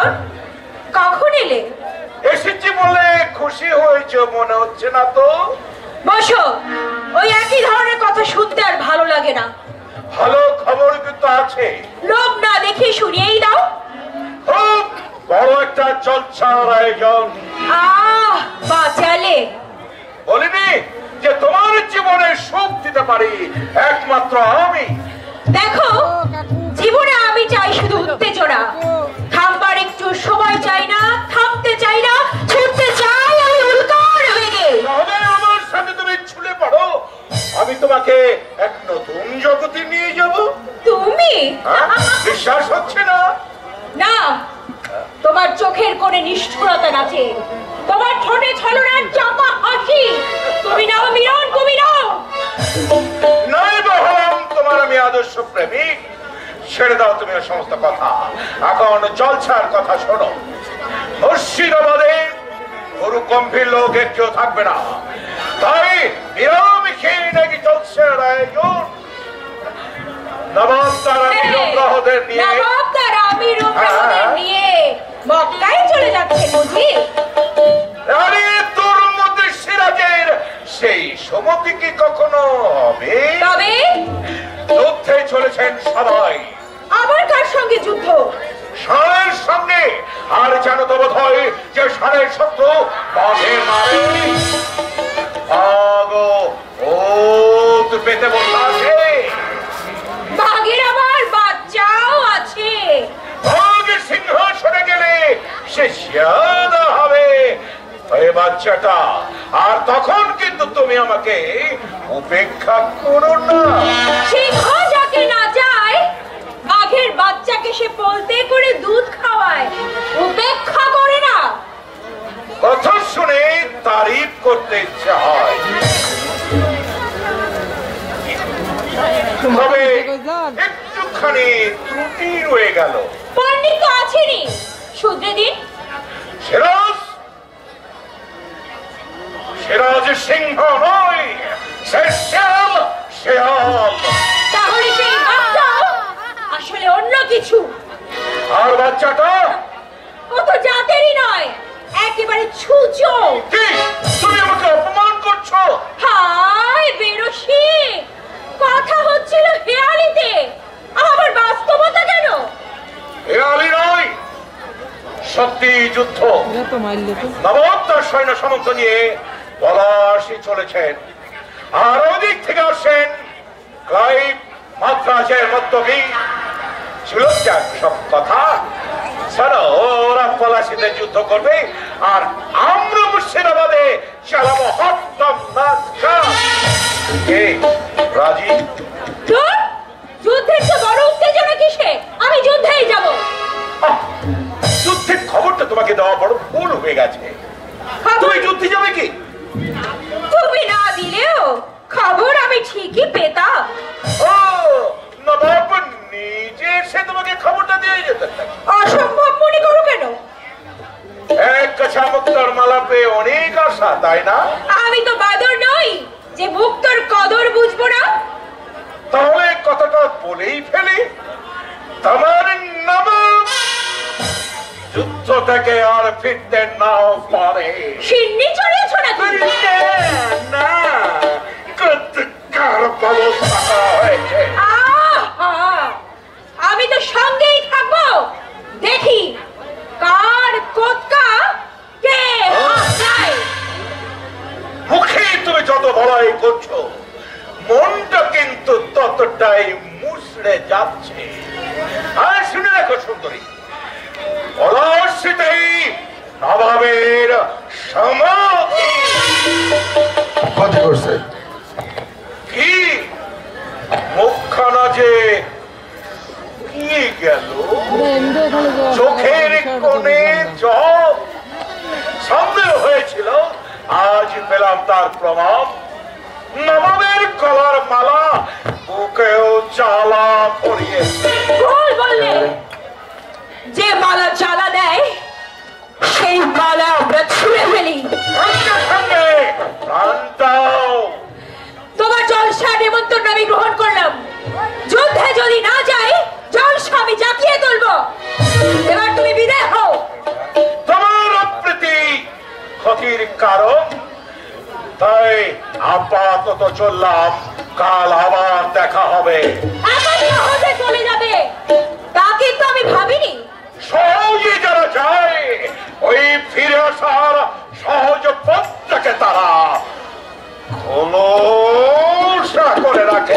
কিশোর, কখন এলে? এসেছি বলে খুশি হয়েছে মনে হচ্ছে না তো? বসো, ওই একই ধরনের কথা শুনতে আর ভালো লাগে না। ভালো খবর কিন্তু আছে। লোক না দেখে শুনিয়েই দাও। খুব বড় একটা জলসার আয়োজন। বাঁচালে। বলিনি যে তোমার জীবনে সুখ দিতে পারি একমাত্র আমি। দেখো, জীবনে আমি চাই শুধু উত্তেজনা। থামবার একটু সময় চাই না, থামতে চাই না, ছুটতে চাই আমি উল্কার বেগে। তাহলে আমার সাথে তুমি ছুটে পড়ো, আমি তোমাকে এক নতুন জগতে নিয়ে যাব। তুমি? বিশ্বাস হচ্ছে না? না, তোমার চোখের কোণে নিষ্ঠুরতা নাচে, তোমার ঠোঁটে ছলনার চাপা হাসি। তুমি নাও মিলন, তুমি নাও। নাই বহলাম তোমার আমি আদর্শ প্রেমিক। ছেড়ে দাও তুমি সমস্ত কথা, এখন জলসার কথা শোনো। মুর্শিদাবাদে গরু গম্ভীর লোক একটু থাকবে না, তাই নিরামিষে নাকি জলসার আয়োজন। নবাব তারা বিগ্রহদের নিয়ে মক্কায় চলে যাচ্ছে বুঝি? আরে তোর মধ্যে সিরাজের সেই সমতি কি কখনো হবে? তবে যুদ্ধে চলেছেন সবাই। আবার কার সঙ্গে যুদ্ধ? ষাঁড়ের সঙ্গে। আর জানো তো বোধ হয় যে ষাঁড়ের শত্রু বাঘে মারে। ওত পেতে বসে আছে। বাঘের আবার বাচ্চাও আছে। বাঘ সিংহাসনে গেলে সে শিয়াদা হবে ওই বাচ্চাটা। আর তখন কিন্তু তুমি আমাকে উপেক্ষা করো না। সিংহ যাকে না যায়, বাঘের বাচ্চাকে সে পোলতে করে দুধ খাওয়ায়, উপেক্ষা করে না। কথা শুনে তারিফ করতে ইচ্ছা হয়, তবে একটুখানি ত্রুটি রয়ে গেল। পণ্ডিত তো আছেনই, শুধরে দিন। সিরাজ, সিরাজ সিংহ নয়, সে শিয়াল। শিয়াল তাহলে সেই বাচ্চাও আসলে অন্য কিছু। আর বাচ্চাটা ও তো জাতেরই নয়, একেবারে ছুঁচো। কি তুমি আমাকে অপমান করছো? হায় বেরসি, কথা হচ্ছিল হেয়ালিতে, আবার বাস্তবতা কেন? হেয়ালি নয়, সত্যি যুদ্ধ। নবাব তার সৈন্য সামন্ত নিয়ে পলাশি চলেছেন। আর ওদিক থেকে আসেন ক্লাইভ মাদ্রাজের মধ্যবী। ছিল সব কথা ছাড়া ওরা পলাশিতে যুদ্ধ করবে, আর আমরা মুর্শিদাবাদে চালাবো হত্যা রাজি? যুদ্ধের তো বড় উত্তেজনা কিসে? আমি যুদ্ধেই যাব। যুদ্ধের খবরটা তোমাকে দেওয়া বড় ভুল হয়ে গেছে। তুমি যুদ্ধে যাবে কি? তুমি না দিলেও খবর আমি ঠিকই পেতাম। ও নবাব নিজে সে তোমাকে খবরটা দিয়ে যেত? অসম্ভব মনে করো কেন? এক কাছা মুক্তর মালা পেয়ে অনেক আশা, তাই না? আমি তো বাদর নই যে মুক্তর কদর বুঝবো না। তাহলে কথাটা বলেই ফেলি, তোমার নবাব যুদ্ধ থেকে আর ফিরতে নাও পারে। সিন্নি চড়িয়েছ নাকি? না, কার ব্যবস্থা হয়েছে। আমি তো সঙ্গেই থাকবো, দেখি কার কোৎকা কে হাসায়। মুখে তুমি যত বড়াই করছো, মনটা কিন্তু ততটাই মুচড়ে যাচ্ছে। আর শুনে রাখো সুন্দরী, পলাশিতেই নবাবের সমাধি। কথা করছে কি মুখখানা যে কি গেল, চোখের কোণে জল। সন্দেহ হয়েছিল, আজ পেলাম তার প্রমাণ। নবাবের গলার মালা বুকেও জ্বালা পড়িয়েছে। ভুল বললে, যে মালা জ্বালা দেয় সেই মালা আমরা ছুঁড়ে ফেলি। সঙ্গে সঙ্গে প্রাণটাও। তোমার জলসা নিমন্ত্রণ আমি গ্রহণ করলাম। যুদ্ধে যদি না যাই, জলসা আমি জাতিয়ে তুলবো। এবার তুমি বিদায় হও। ক্ষতির কারণ। তাই আপাতত চললাম, কাল আবার দেখা হবে। এখন সহজে চলে যাবে তা কিন্তু আমি ভাবিনি। সহজে যারা যায় ওই ফিরে আসার সহজ পথটাকে তারা খোলসা করে রাখে।